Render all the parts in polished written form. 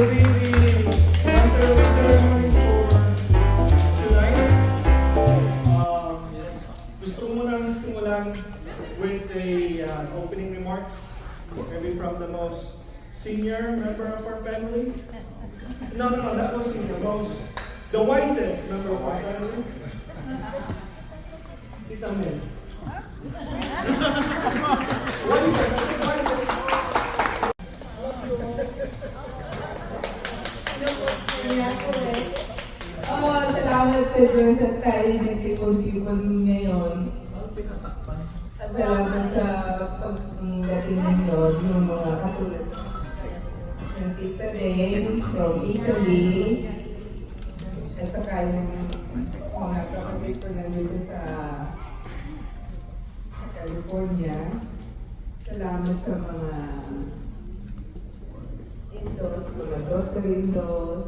will be the master of ceremonies for tonight. Gusto ko munang simulan with an opening remarks, maybe from the most senior member of our family. No, that was the wisest member of our family. Tita Mel. Wisest, I think wisest. Salamat sa Diyos at tayo nagtipon-tipon ngayon. Salamat sa pagdating ninyo, yung mga katulad ng Tita Ren from Italy, at saka yung mga kapatid ko nandito sa California. Salamat sa mga in-laws, mga daughter-in-laws,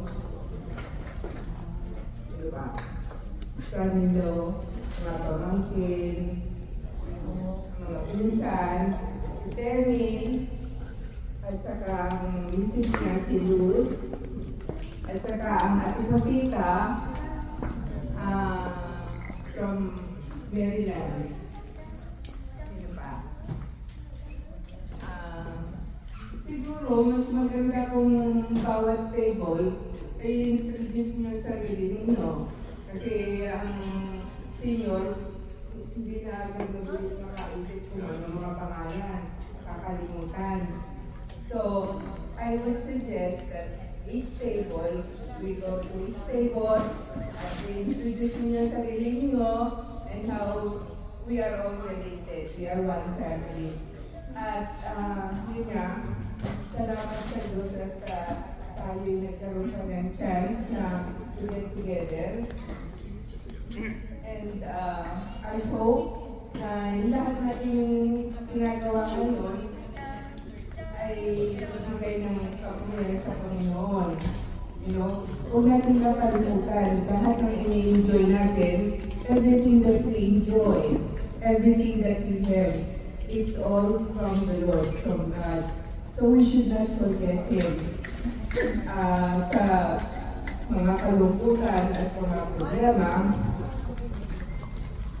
diba? Son-in-law, mga pamangkin, mga pinsan, si Terry, at saka ang misis niya si Luz, at saka ang ate Pasita from Maryland. Sino pa? Siguro, mas maganda kung bawat table ay introduce nyo sa sarili ninyo. Kasi ang senior, hindi na agad mabilis makaisip kung ano mga pangalan, kakalimutan. So, I would suggest that each table, we go to each table, at we introduce nyo sa sarili ninyo, and how we are all related, we are one family. At yun nga, salamat sa Diyos at tayo'y nagkaroon pa ng chance na to get together. And I hope na yung lahat natin ginagawa ngayon ay magbigay ng kapulihan sa Panginoon. You know, huwag natin makalimutan, lahat ng ini-enjoy natin, everything that we enjoy, everything that we have, it's all from the Lord, from God. So we should not forget Him. Sa mga kalungkutan at mga problema,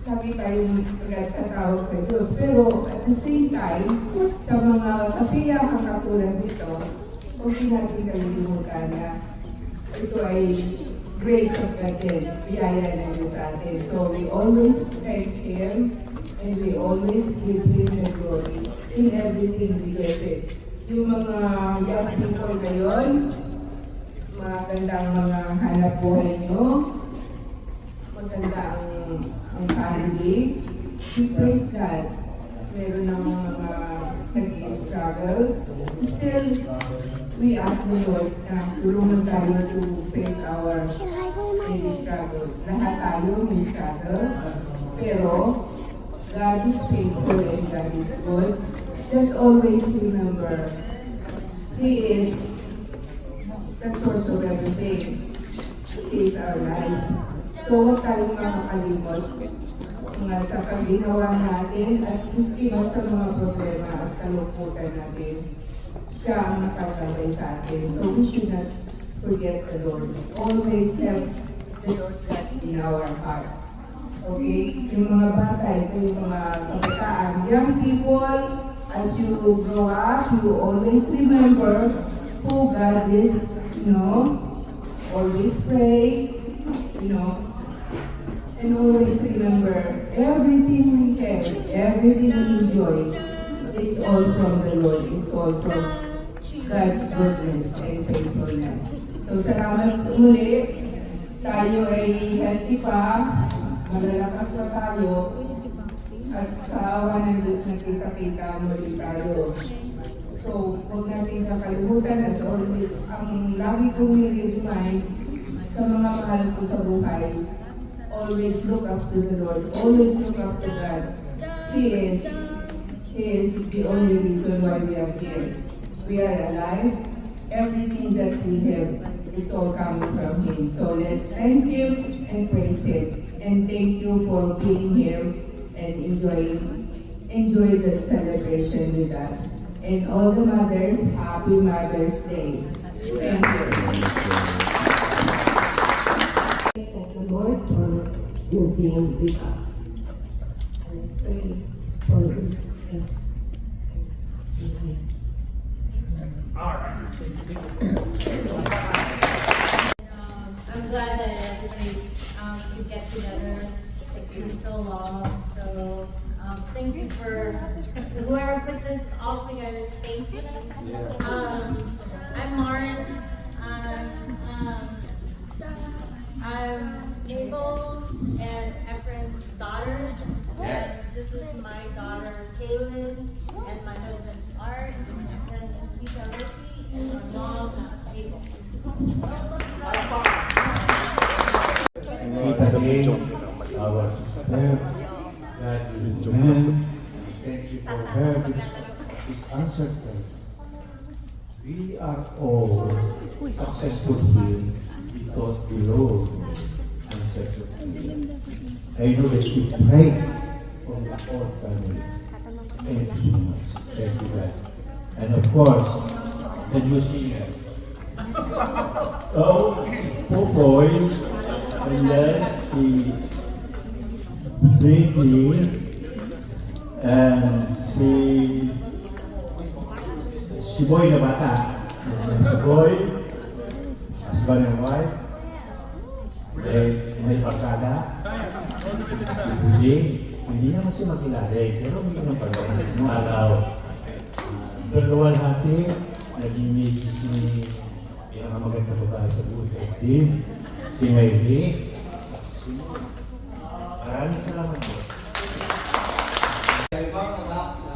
lagi tayong nagtatawag sa Diyos. Pero at the same time, sa mga kasiyahang katulad dito, huwag natin kalilimutan na ito ay grace of God din, biyaya ng Diyos sa atin. So we always thank Him and we always give Him the glory in everything we get it. Yung mga young people ngayon, magandang mga hanap buhay nyo, maganda ang family. We praise God. Meron ng mga nag-i-struggle. Still, we ask the Lord na tulungan tayo to face our daily struggles. Lahat tayo may struggles, pero God is faithful and God is good. Just always remember, He is the source of everything. He is our life. So huwag tayong makakalimot sa pagginawa natin at maski sa mga problema at kalungkutan natin. Siya ang nakakabay sa atin. So we should not forget the Lord. Always have the Lord God in our hearts. Okay? Yung mga bata, ito yung mga kabataan. Young people, as you grow up, you always remember who God is, you know, always pray, you know, and always remember everything we have, everything we enjoy, it's all from the Lord, it's all from God's goodness and faithfulness. So salamat muli, tayo ay healthy pa, malalakas na tayo, at sa awa ng Diyos nakita-kita muli tayo. So, huwag natin kakalimutan, as always, ang lagi kong i-remind sa mga mahal ko sa buhay, always look up to the Lord, always look up to God. He is the only reason why we are here. We are alive. Everything that we have is all coming from Him. So let's thank Him and praise Him. And thank you for being here and enjoy the celebration with us. And all the mothers, happy Mother's Day. Thank the Lord for your being with us. And I pray for your success. Amen. I'm glad that we could get together. It's been so long. So thank you for whoever put this all together. Thank you. I'm Lauren. I'm Mabel and Efren's daughter. And this is my daughter Kaylin and my husband Art and Tita Ricky and my mom Mabel. Meet again our sister, that is man. Thank you for her this answered prayer. We are all successful here because the Lord answered the prayer. I know that you pray for the whole family. Thank you so much. Thank you, God. And of course, the new singer. Oh, Popoy. And then si Brinkley and si Boy na bata. Si Boy, husband and wife, may pagkada, si Budi, hindi naman siya makilala pero may ng pagkada nung araw. Dalawang hati, naging misis ni pinakamaganda babae sa buhay din. Si Maybe. Maraming salamat po. Ibang anak na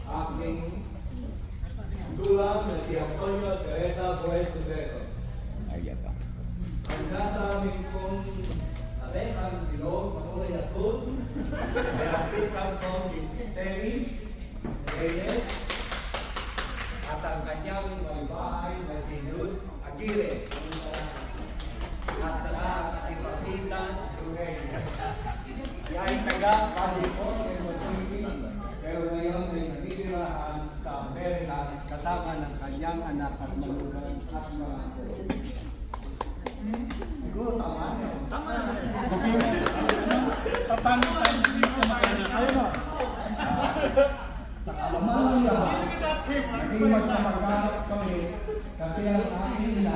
aking tulang na si Antonio Teresa Boy Suceso. Ang nataming kong Alessan Pilog, Makulay Asud, ay artisan ko si Terry Reyes at ang kanyang malibahay na si Luz Aguirre. At saka si Pasita Lugay. Siya ay taga-California, pero ngayon ay nanitirahan sa Maryland kasama ng kanyang anak at magulang at mga aso. Siguro tama niyo. Tama na. Paano tayo dito makailan? Ayun o. Sa kalamanan niya, naging magkamag-anak kami kasi ang aking ina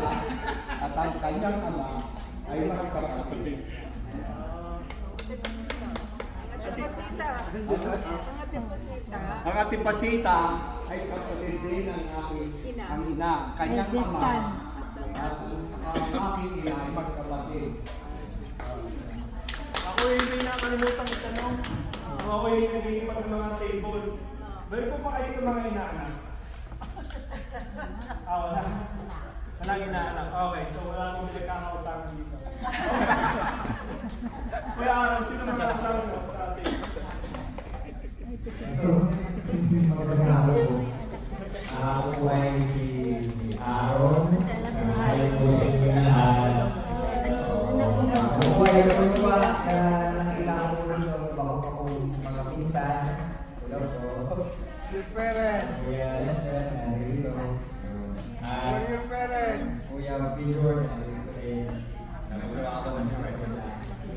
at ang kanyang ama ay magkakapatid. Ang ating pasita ay kapatid din ng aking ang ina, kanyang ama at ang aking ina ay magkapatid. Ako yung may nakalimutan itanong. Ako yung nag-iipat ng mga table. Meron po pa kayo ng mga inaanak? Wala. Walang inaanak. Okay, so wala akong pinagkakautangan dito. Kuya Aaron, sino mga kasama mo sa ating? Magandang araw po. Ako po ay si Aaron. Ayaw po sa inyo lahat. Ako po ay natutuwa na nakita ko dito bago ako mga pinsan. Hello po. Your parents, Kuya Lester, nandito. for your parents. Kuya Pidor, nandito rin. Nakuha ako ng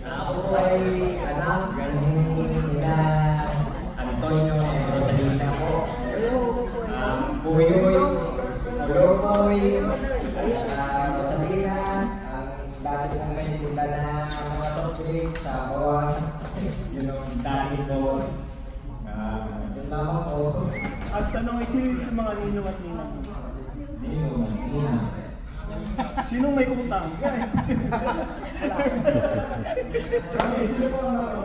ako po ay anak nila Antonio and Rosalina po. Puyoy, Puyoy, Rosalina, ang dati kong may punta na mga topik sa bawah, yun ang dati po. Yun lamang po. At tanong ay sino yung mga ninong at ninang? Ninang. Sinong may utang? Okay, sino po ang ako?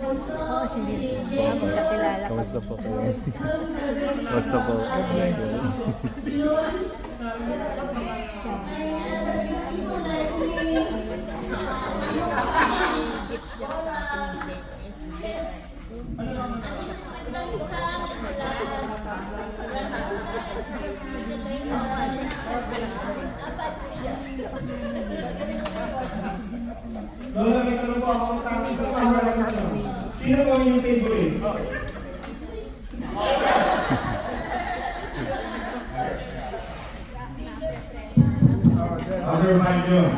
Oo, sige. Magkakilala ka. Kamusta po kayo? Kamusta po? Lola, may tanong po ako sa akin sa pangalan. Sino po yung favorite? doing?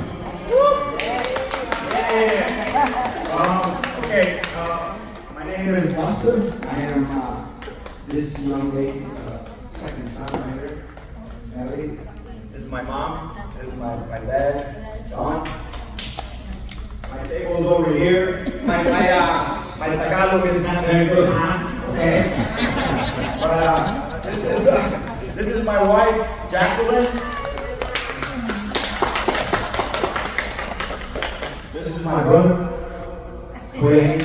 Okay, my name is Buster. I am this young lady, second son right here, Ellie. This is my mom. This is my dad, Don. My table's over here. My Tagalog is not very good, huh? Okay. But this is my wife, Jacqueline. This is my brother, Quinn.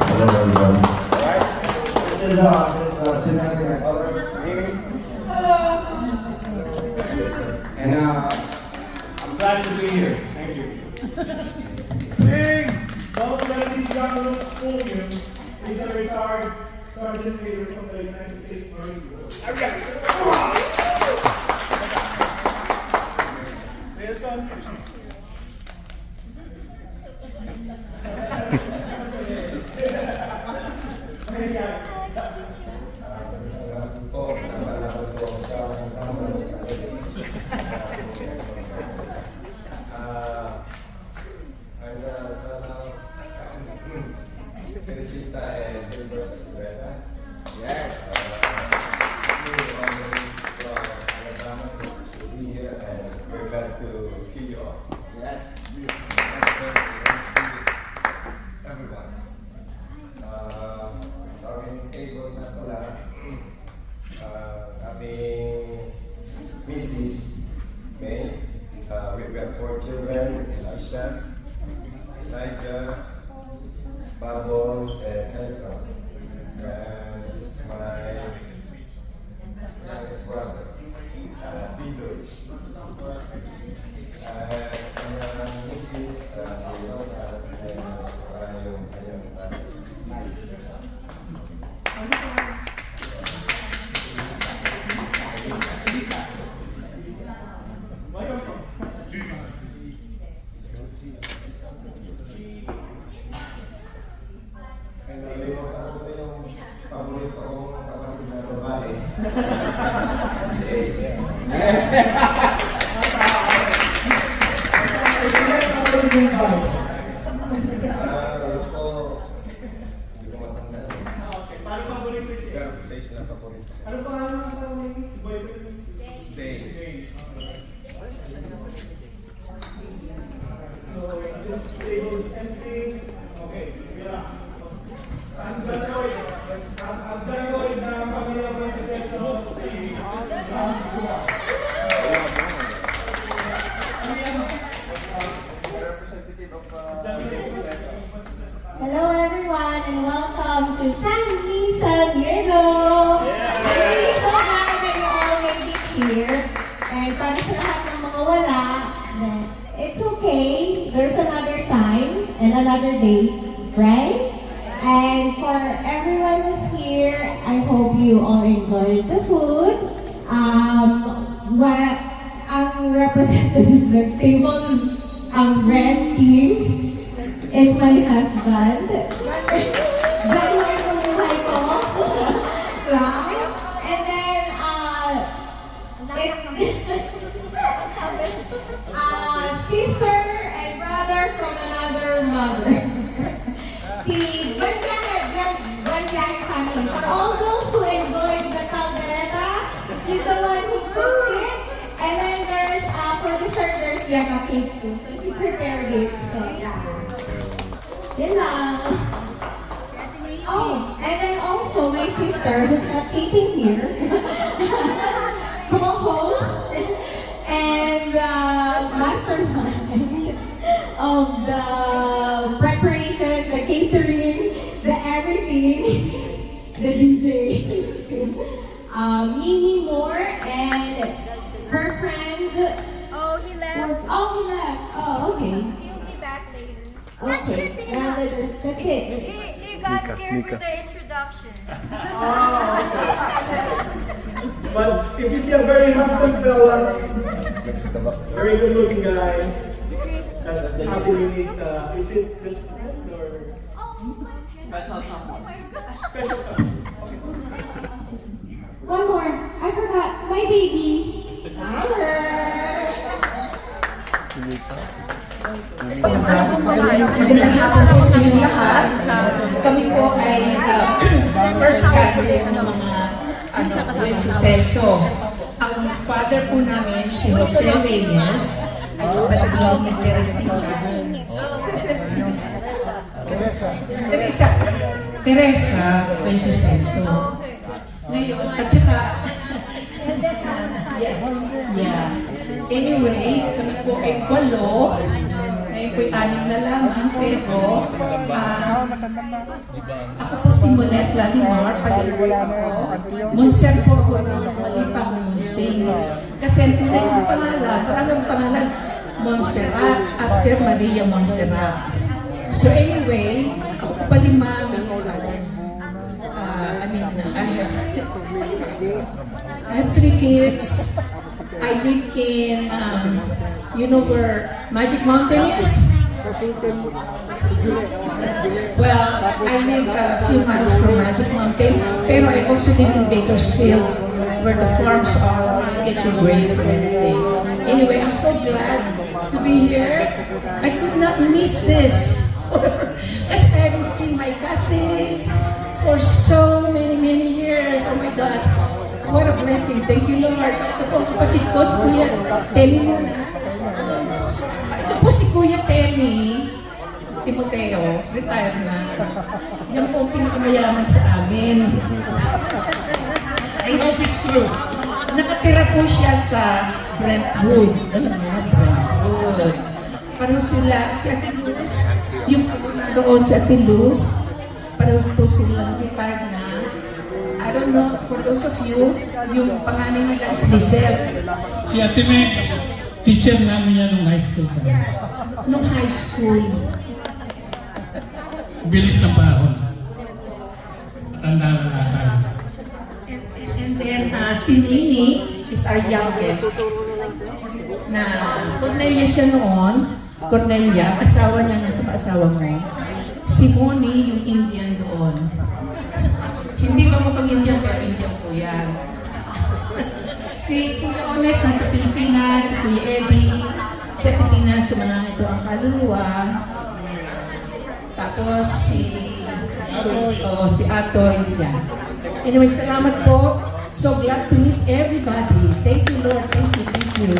Hello, everyone. Alright? This is Samantha, my brother, Amy. And I'm glad to be here. Thank you. Sing! Don't let these young looks fool you. He's a retired sergeant major from the United States Marine Corps. Yes, son. Yes. We're glad to see you all. Yes. Everyone. Sa aming table na pala, aming Mrs. May, we have 4 children, Elisha, Elijah, Bubbles, and Elsa. And this is my youngest brother, Bido. And Mrs. Rosa, and paborito kong kapatid na babae. Okay, paano paborito siya? Ano pa nga naman sa mga boyfriend? Dave. So, this table is empty. Okay, yeah. Ang gano'y na pamilya mo si Cesar. Hello everyone and welcome to San Diego! I'm really so glad that you all made it here. And para sa lahat ng mga wala, it's okay. There's another time and another day, right? And for everyone who's here, I hope you all enjoyed the food. Ang representative ng table, ang red team, is my husband. January ko buhay ko. Right? And then, sister and brother from another mother. Si Grandiani family. For all those who enjoyed the caldereta, she's the one who cooked it. And then there's, for dessert, there's yama cake too. So she prepared it. So yeah. Yun lang. Oh, and then also my sister, who's not sitting here, co-host and mastermind of the preparation, the catering, the everything, the DJ. Mimi Moore and her friend. Oh, he left. Oh, he left. Oh, okay. He'll be back later. Okay. That's it. He got scared with the introduction. But if you see a very handsome fella, very good looking guy, that's happily is it just friend or special someone? Special someone. Okay. One more. I forgot. My baby. Summer. Magandang hapon po sa inyong lahat. Kami po ay first cousin ng mga buen suceso. Ang father po namin, si Jose Reyes, ay kapatid ni Teresa buen suceso. Ngayon, at saka, yeah. Anyway, kami po ay 8. Ngayon po ay 6 na lamang, pero ako po si Monette Lalimar, pag-iwala ko. Monser po ako na mali pa akong Monsing. Kasi ang tunay ng pangalan, parang ang pangalan, Montserrat, after Maria Montserrat. So anyway, ako po pa 5. I have 3 kids. I live in, you know where Magic Mountain is? Well, I live a few miles from Magic Mountain, pero I also live in Bakersfield, where the farms are, you get your grapes and everything. Anyway, I'm so glad to be here. I could not miss this, because I haven't seen my cousins for so many years. Oh my gosh. What a blessing. Thank you, Lord. Ito po ang kapatid ko, si Kuya Temi muna. Ito po si Kuya Temi Timoteo, retired na. Yan po ang pinakamayaman sa amin. I hope it's true. Nakatira po siya sa Brentwood. Alam mo, Brentwood. Pareho sila, si Ate Luz, yung doon sa Ate Luz, pareho po silang retired na. I don't know, for those of you, yung panganay nila is Lizelle. Si Ate Meg, teacher namin yan nung high school. Nung high school. Bilis ng panahon. Matanda na natin. And then, si Nini is our youngest. Na Cornelia siya noon. Cornelia, asawa niya nasa asawa mo. Si Moni, yung Indian doon. Hindi ba mo pag-Indian, pero Indian po yan. Si Kuya Ones nasa Pilipinas, si Kuya Eddie, sa Pilipinas, sumanang ito ang kaluluwa. Tapos si Atoy, yan. Anyway, salamat po. So glad to meet everybody. Thank you, Lord. Thank you, thank you.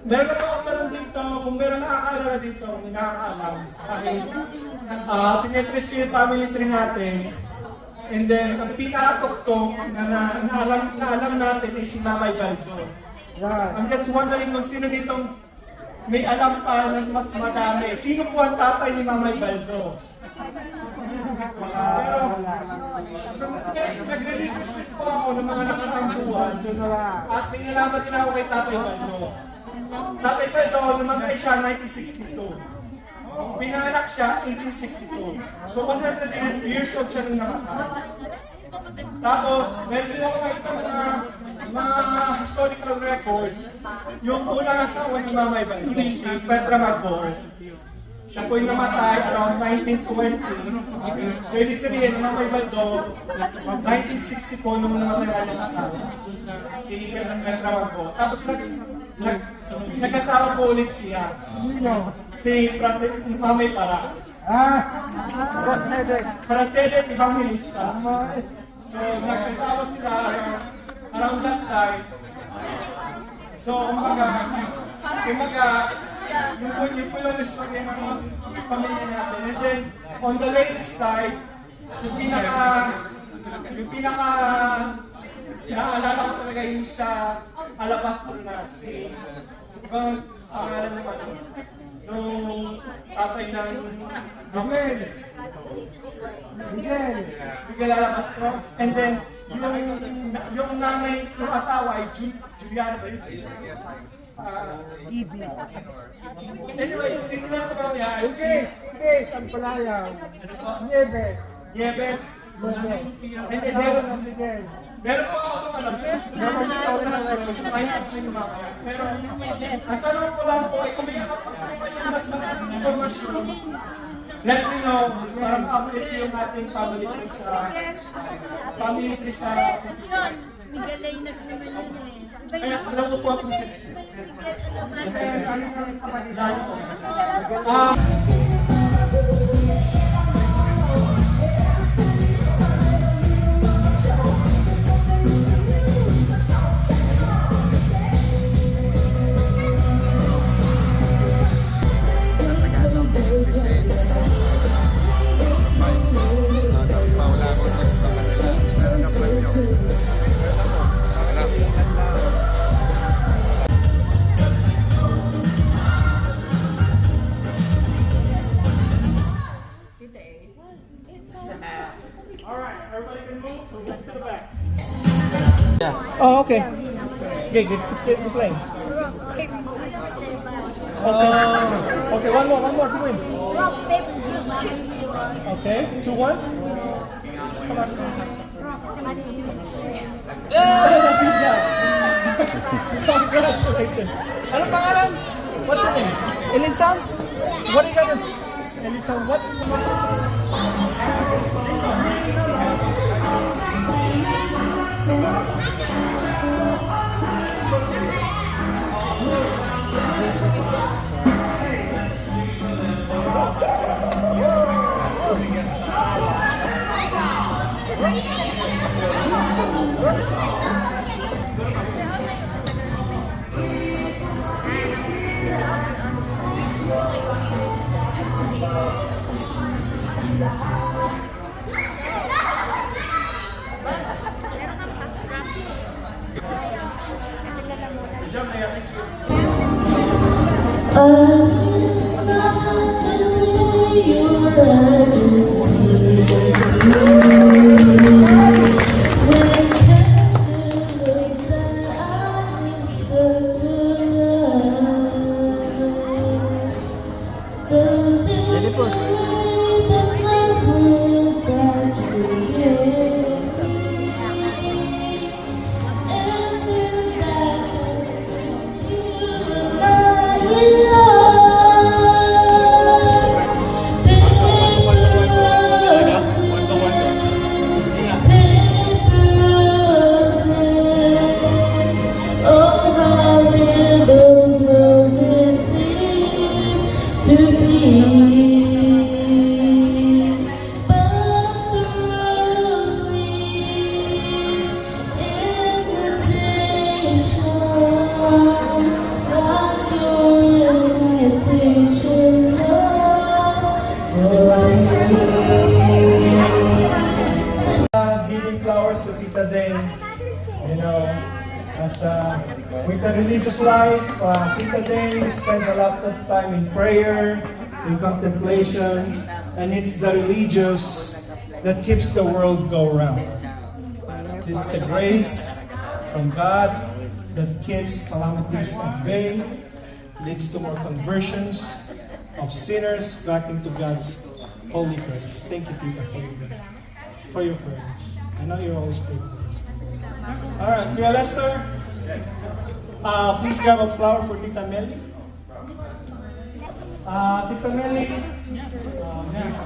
Meron akong tanong dito, kung meron nakakaalala dito, may nakakaalam. Kahit tinetris ko yung family tree natin. And then, ang pinakatoktok na alam natin ay si Mamay Baldo. I'm just wondering kung sino ditong may alam pa ng mas madami. Sino po ang tatay ni Mamay Baldo? Pero, so, nag-release po ako ng mga nakakang buwan at may nalaman din ako kay Tatay Baldo. Tatay Baldo, namatay siya 1962. Pinanganak siya 1862. So 100 years old siya nung namatay. Tapos, meron din ako nakita mga historical records. Yung unang asawa ni Mamay Baldo, si Petra Magbor. Siya po yung namatay around 1920. So, ibig sabihin, Mamay Baldo, 1964 nung namatay ang asawa. Si Petra Magbor. Tapos, nagkasawa po ulit siya. Si Mamay Para. Prasedes Evangelista. So, nagkasawa sila around that time. So, yun po yung history ng pamilya natin. And then, on the ladies side, yung pinaka naalala ko talaga yung sa Alabastro na si ibang pangalan naman nung tatay ng Miguel Alabastro. And then, yung nanay ng asawa ay Juliana ba yun? Anyway, titinan ko mamaya. Okay, Tampalayaw. Nieves. And then, meron po ako itong alam. Pero, ang tanong ko lang po ay kung may mas maraming informasyon, let me know, parang update yung ating family tree sa Miguel Lainas naman yun eh. Kaya alam ko po ako. Alright, everybody can move to the back. Oh, okay. Okay, good play. Okay, one more to win. Rock, paper, shoot. Okay, 2-1. Come on. Good job. Congratulations. Anong pangalan? What's your name? Elisa? What are you gonna do? Elisa, what? Giving flowers to Tita Dane, you know, as with the religious life, Tita Dane spends a lot of time in prayer, in contemplation, and it's the religious that keeps the world go round. It's the grace from God that keeps calamities at bay, leads to more conversions of sinners back into God's holy grace. Thank you, Tita, for your prayers. I know you're always praying for us. All right, Kuya Lester, please grab a flower for Tita Melly. Tita Melly, here's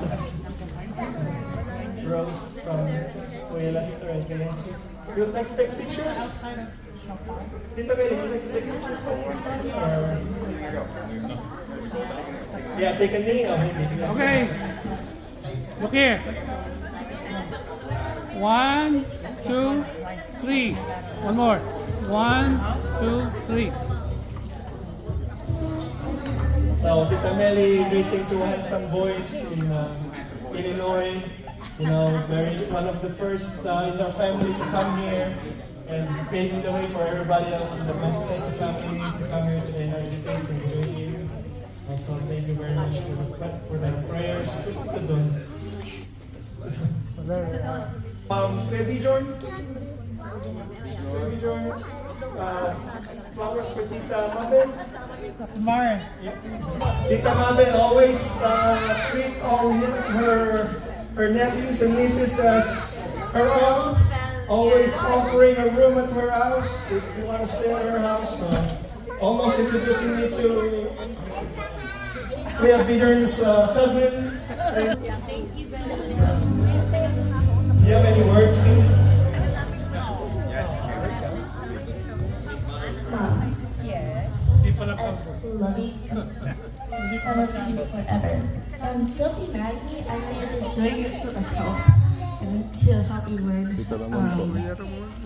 rose from Kuya Lester and Kuya. You'd like to take pictures? Tita Melly, would you like to take pictures for your son? Yeah, take a knee. Okay. Look here. 1, 2, 3. One more. 1, 2, 3. So, Tita Melly raising two handsome boys in Illinois. You know, one of the first in our family to come here and paving the way for everybody else in the Mestiza family to come here to the United States and join you. Also, thank you very much for the prayers. Baby Jordan? Baby Jordan? Flowers for Tita Mabel? Maren. Tita Mabel always treat all her nephews and nieces as her own. Always offering a room at her house if you want to stay at her house. Almost introducing me to Kuya Peter's cousin. Do you have any words, King? loving, I love you forever. Sophie Maggie, I think I'm just doing it for myself. And to help you learn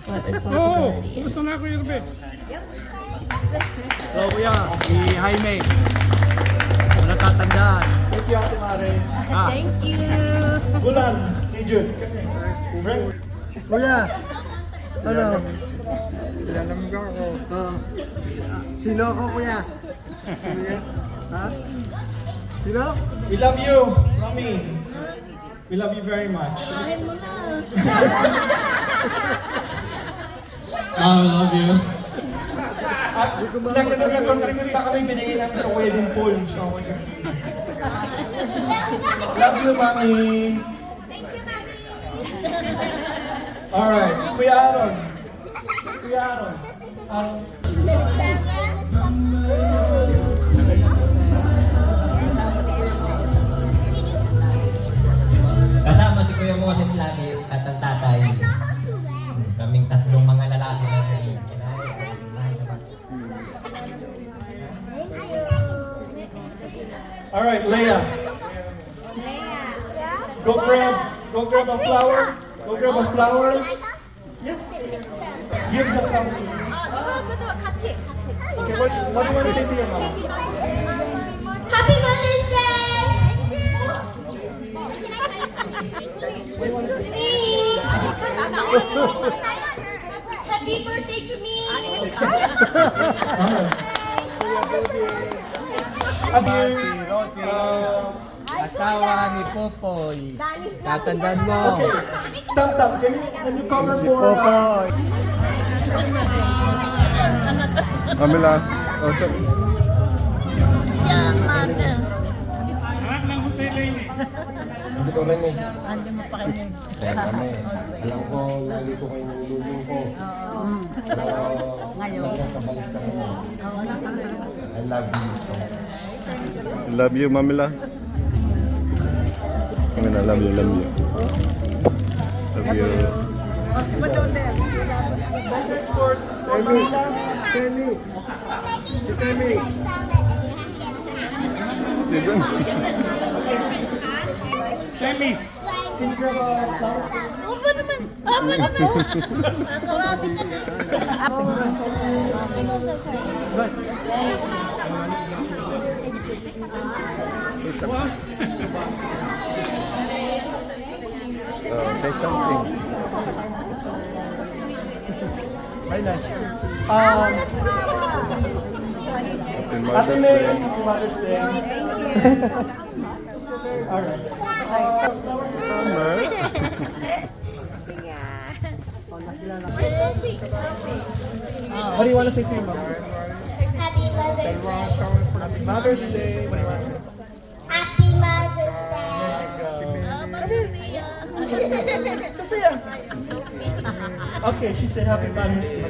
what responsibility is. Kumusta na Kuya Ruben? So kuya, si Jaime. Wala tatandaan. Thank you, Ate Mare. Thank you. Bulan, ni Jude. Brent. Kuya, ano? Ilalamig ako. Sino ako kuya? Ha? Sino? We love you, Mami. We love you very much. I love you. Nag-contribute na kami, binigay namin sa wedding pool. So, love you, Mami. Thank you, Mami. Alright, Kuya Aaron. Kuya Aaron. Kasama si Kuya Moses lagi at ang tatay. Kaming tatlong mga lalaki na Alright, Leia. Go grab a flower. Go grab a flower. Yes. Give the flower to me. Okay, what do you want to say to your mom? Happy Mother's Day! Me! Happy birthday to me! Asawa ni Popoy. Tatandaan mo. Okay. Tam, can you cover Si for Popoy. Camila. Oh, so, Hindi ko rin eh. Kaya kami. Alam ko, lagi ko kayo nilulong ko. Pero, nagkakabalik ka rin. I love you so much. love you, Mamila. Camila, love you, love you. Love you. Shemi. Can you grab a flower? Opo naman! Opo naman! Nakarabi ka na! Say something. Very nice. Happy Happy Mother's May, Day. Happy Mother's Day. Alright. Summer. What do you want to say to your mom? Happy Mother's Day! Happy Mother's Day. What do you want to say? Happy Mother's Day! Sophia. Okay, she said Happy Mother's Day.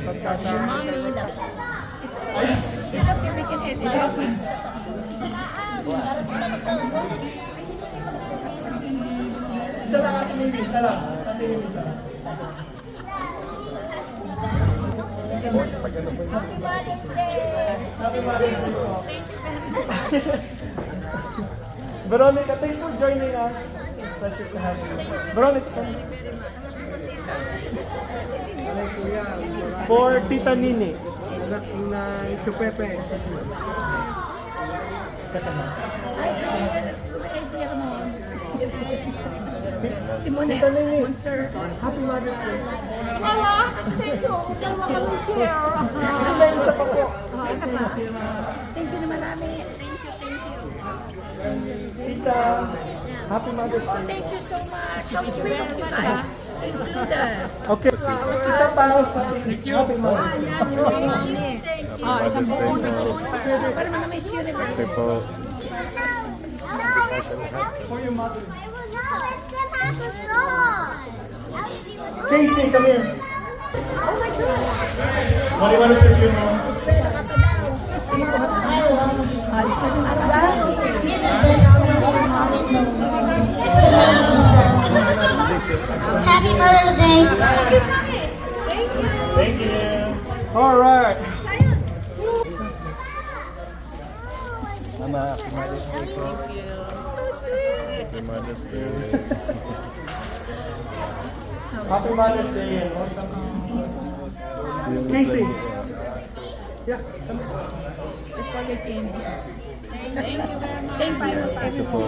Isa lang, Ate Mimi. Isa lang. Ate Mimi, isa lang. Happy Mother's Day po. Veronica, thanks for joining us. Pleasure to have you. Veronica, come. For Tita Nini. Na ito Pepe. Tita Nini. Happy Mother's Day. Thank you! Ito ba yung isa pa po? Thank you na marami. Thank you. Tita, Happy Mother's Day. Thank you so much. How sweet of you guys. Include us. Okay. Tita Paz, Happy Mother's Day. Mother's Day po. Para man may share na Okay po. For your mother. Oh Casey, come here. my God! What do you want to say to your mom? Happy Mother's Day! Thank you. All right. Happy Mother's Day. Happy Mother's Day and welcome. Casey. Yeah. Before you came here. Thank you very much. Thank you. Thank you po.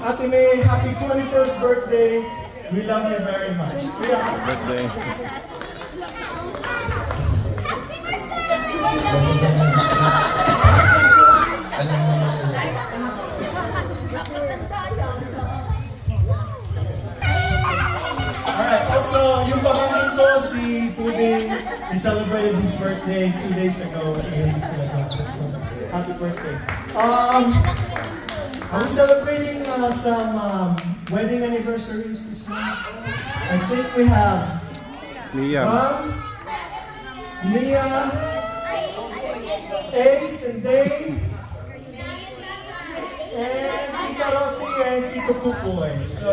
Ate May, happy 21st birthday. We love you very much. Happy birthday. Alright, also, yung pamangkin ko, si Puding, he celebrated his birthday 2 days ago in Philadelphia. So, happy birthday. Are we celebrating some wedding anniversaries this month? I think we have Nia. Nia, Ace and Dave, and Tita Rosie and Tito Pupoy. So,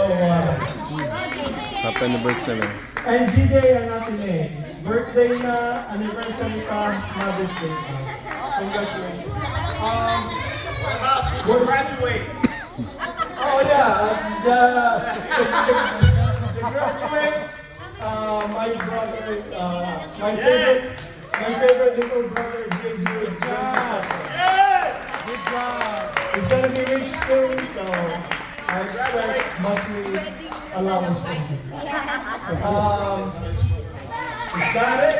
Happy anniversary. and DJ and Ate May. Birthday na, anniversary ka, Mother's Day ka. Congratulations. Graduate. Oh yeah, the graduate, my brother, my favorite little brother, JJ. Good job. He's gonna be rich soon, so I expect monthly allowance from him. Is that it?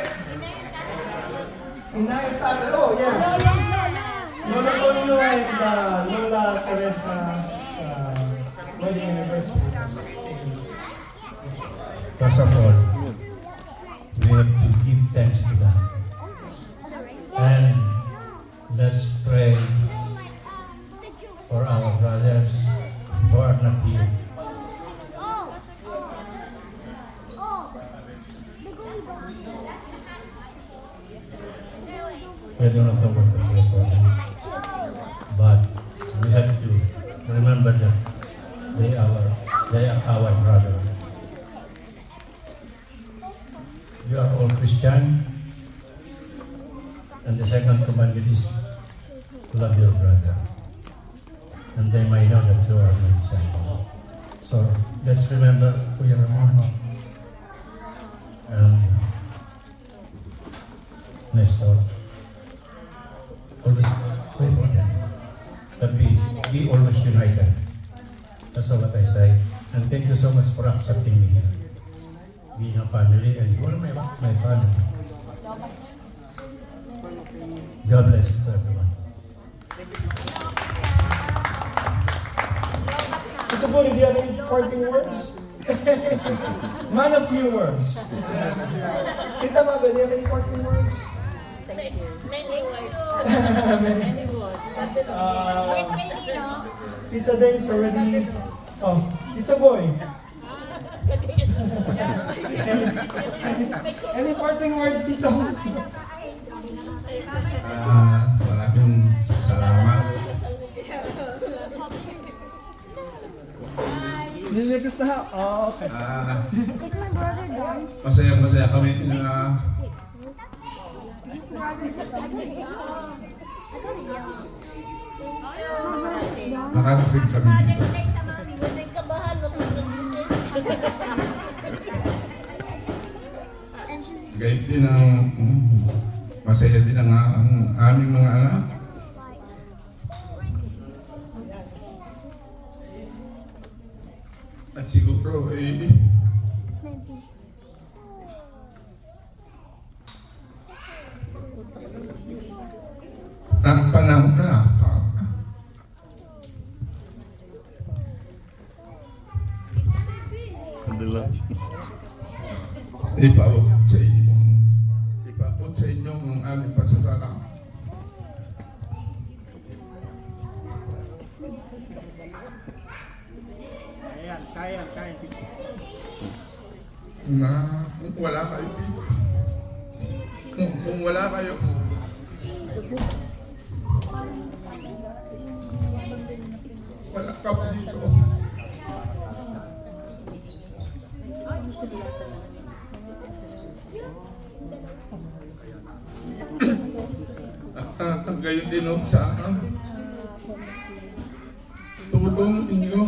Oh yeah. Lola Tono and Lola Teresa's wedding anniversary. First of all, we have to give thanks to God. And let's pray for our brothers who are not here. I do not know what to pray for them. But we have to remember that they are our brother. You are all Christian, and the second commandment is love your brother, and they might know that you are my disciple. So let's remember Kuya Ramon and Nestor. Always pray for them. That we be always united. That's what I say. And thank you so much for accepting me here. Being a family, and you are my family. God bless you to everyone. Tito Boy, do you have any parting words? Man of few words. Tita Mabel, do you have any parting words? Thank you. Many words. Many Tita Deng's already. Oh, Tito Boy. Any parting words, Tito? Maraming salamat. Nilipis na ha? Oh, okay. Masaya kami na nakarating kami dito. Gayet din ang masaya din ang aming mga anak. At siguro ang panahon na ipabot sa inyo ang aming pasasalamat. Kaya. Na kung wala kayo dito, kung wala kayo, wala ka po dito. Gayon din ako sa tulong ninyo.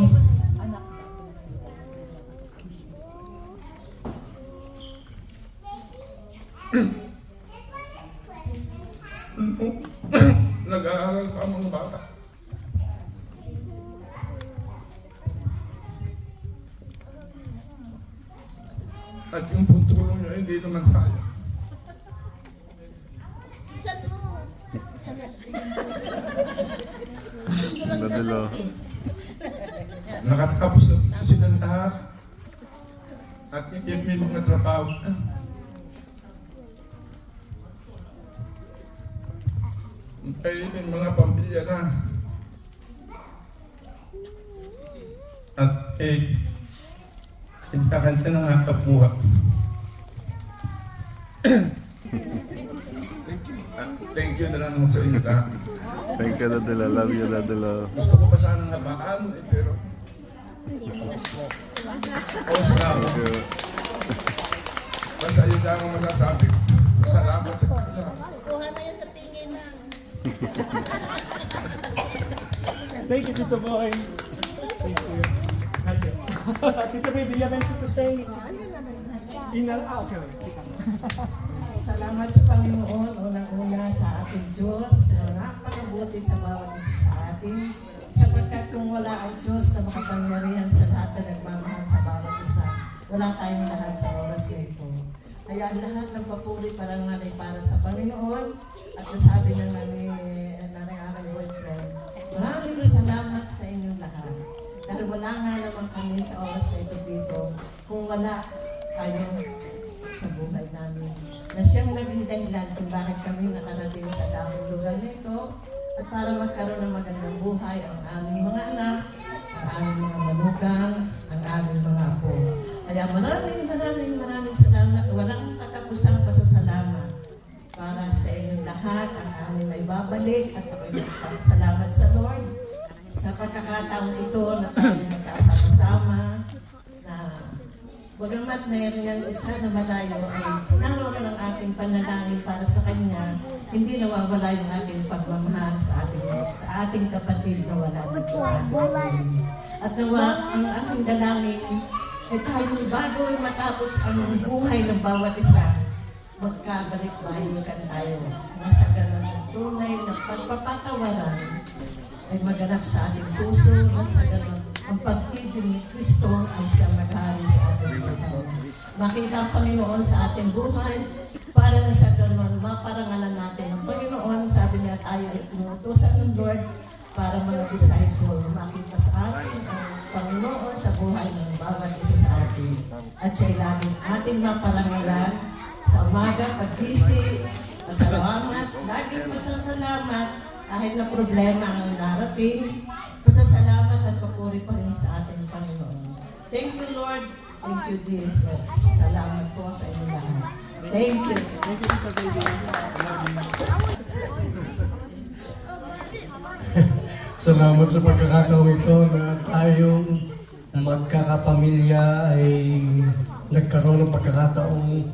Nag-aaral pa ang mga bata. At yung tulong nyo, hindi naman sayang. Nadalo. Nakatapos na silang lahat. At yung may mga trabaho na. Ay, may mga pamilya na. At kinakanta ng mga kapuha. Thank you na lang sa inyo lahat. Thank you, Nadalo. Love you, Nadalo. Gusto ko pa sana nabaan, pero Thank you. basta yun lang ang masasabi. Salamat sa kanila. Kuha na yan sa tingin na. Thank you, Tito Boy. Thank you. Tito Boy, do you have anything to say? Okay. Salamat sa Panginoon, unang-una sa ating Diyos, na napakabuti sa bawat isa sa atin, sapagkat kung wala ang Diyos na makapangyarihan sa lahat na nagmamahal sa bawat isa, wala tayong lahat sa oras na ito. Kaya ang lahat ng papuri parangal ay para sa Panginoon, at nasabi ng nanay aking boyfriend, maraming salamat sa inyong lahat. Dahil wala nga naman kami sa oras na ito dito, kung wala kayo sa buhay namin. Na siyang naging dahilan kung bakit kami nakarating sa daming lugar nito at para magkaroon ng magandang buhay ang aming mga anak, ang aming mga manugang, ang aming mga apo. Kaya maraming salamat. Walang katapusang pasasalamat para sa inyong lahat. Ang aming may babalik at ako'y salamat sa Lord sa pagkakataong ito na tayo magkasama-sama na bagamat mayroon yung isa na malayo ay naroon ang ating panalangin para sa Kanya, hindi nawawala yung ating pagmamahal sa ating kapatid na wala dito sa atin. At nawa ang ating dalangin ay tayo bago matapos ang buhay ng bawat isa, magkabalik-balikan tayo. Nasa ganun ang tunay na pagpapatawaran ay maganap sa ating puso, nasa ganun ang pag-ibig ni Kristo ang siyang naghari sa ating buhay. Makita ang Panginoon sa ating buhay para na sa ganun, maparangalan natin ang Panginoon. Sabi niya tayo ay pinutusan ng Lord para mga disciple. Makita sa atin ang Panginoon sa buhay ng bawat isa sa atin. At siya'y laging ating maparangalan sa umaga, pag-isip, pasalamat, laging masasalamat kahit na problema ang narating. Pasasalamat at papuri pa rin sa ating Panginoon. Thank you, Lord. Thank you, Jesus. Salamat po sa inyo lahat. Thank you. Thank you, Tito Baby. Salamat sa pagkakataon ito na tayong magkakapamilya ay nagkaroon ng pagkakataong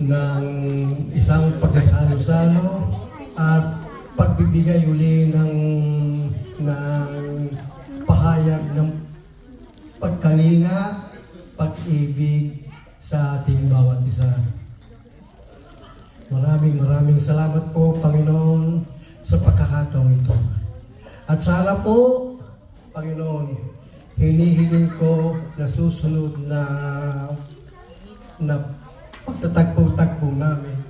ng isang pagsasalo-salo at pagbibigay uli ng pahayag ng pagkalinga, pag-ibig sa ating bawat isa. Maraming salamat po, Panginoon, sa pagkakataong ito. At sana po, Panginoon, hinihiling ko na susunod na pagtatagpo-tagpo namin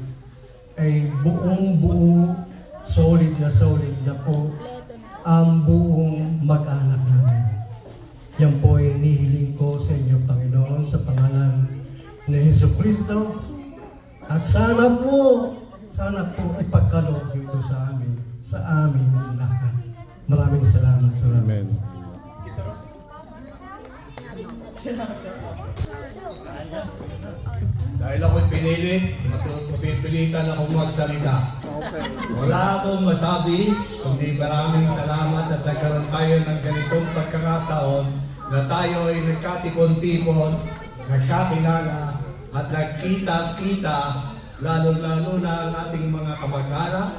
ay buong-buo, solid na po ang buong mag-anak namin. Yan po ay hinihiling ko sa inyo, Panginoon, sa pangalan ni Jesucristo. At sana po ipagkaloob ito sa amin lahat. Maraming salamat. Amen. Dahil ako'y pinilit, mapipilitan akong magsalita. Wala akong masabi, kundi maraming salamat at nagkaroon tayo ng ganitong pagkakataon na tayo ay nagkatipon-tipon, nagkakilala at nagkita-kita, lalo-lalo na ang ating mga kamag-anak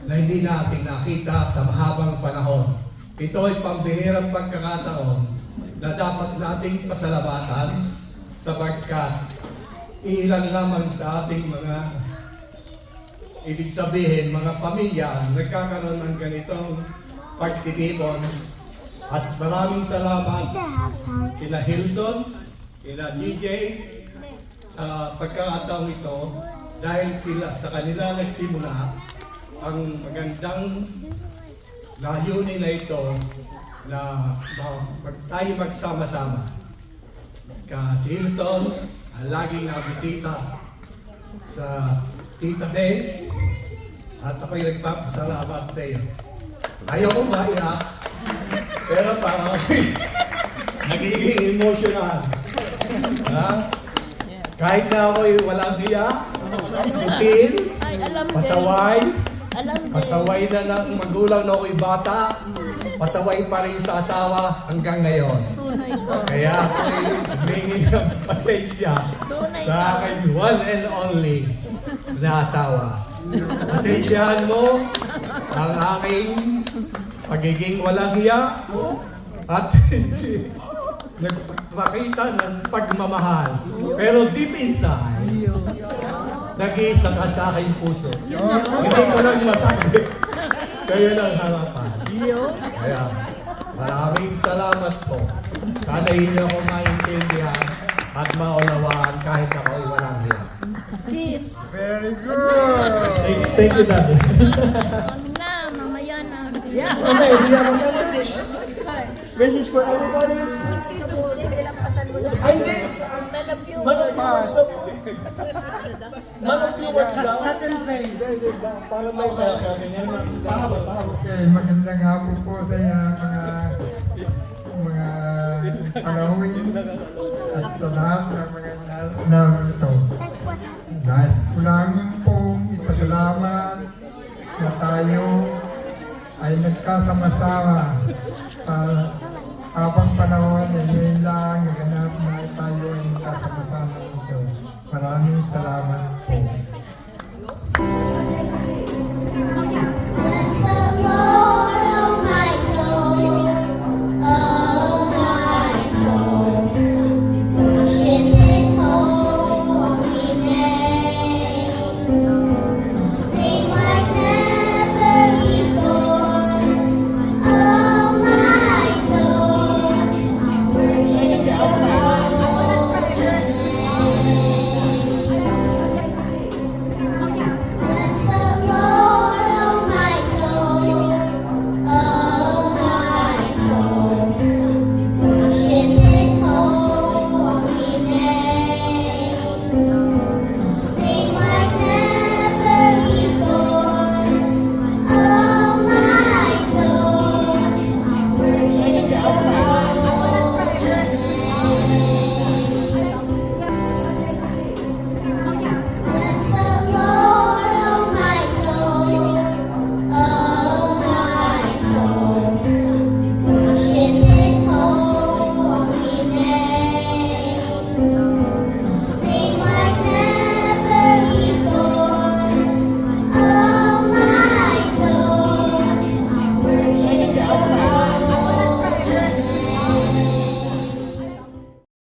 na hindi natin nakita sa mahabang panahon. Ito ay pambihirang pagkakataon na dapat nating pasalamatan sapagkat ilan lamang sa ating mga ibig sabihin, mga pamilya nagkakaroon ng ganitong pagtitipon. At maraming salamat kina Hilson, kina DJ sa pagkakataong ito dahil sila sa kanila nagsimula ang magandang layunin na ito na tayo magsama-sama. Si Hilson ang laging nabisita sa Tita Den at ako'y nagpapasalamat sa iyo. Ayaw ko maiyak, pero parang nagiging emotional. Kahit na ako'y walang hiya, sutil, pasaway na ng magulang na ako'y bata, pasaway pa rin sa asawa hanggang ngayon. Kaya ako'y humingi ng pasensya sa aking one and only na asawa. Pasensyahan mo ang aking pagiging walang hiya at nagpakita ng pagmamahal. Pero deep inside, nag-iisa ka sa aking puso. Hindi ko lang masabi. Kayo lang harapan. Kaya maraming salamat po. Sana hindi ako maintindihan at maunawaan kahit ako'y walang hiya. Please. Very good. Thank you, Daddy. Wag na, mamaya na. Okay, do you have a message? Message for everybody? Ay, hindi. Manong viewers lang. Happy face. Para may kaganyan. Okay, magandang hapon po sa mga panahon at sa lahat ng mga narito. Nais ko lang pong ipasalamat na tayo ay nagkasama-sama sa habang panahon ay ngayon lang naganap na tayo ay nagkasama-sama ito. Maraming salamat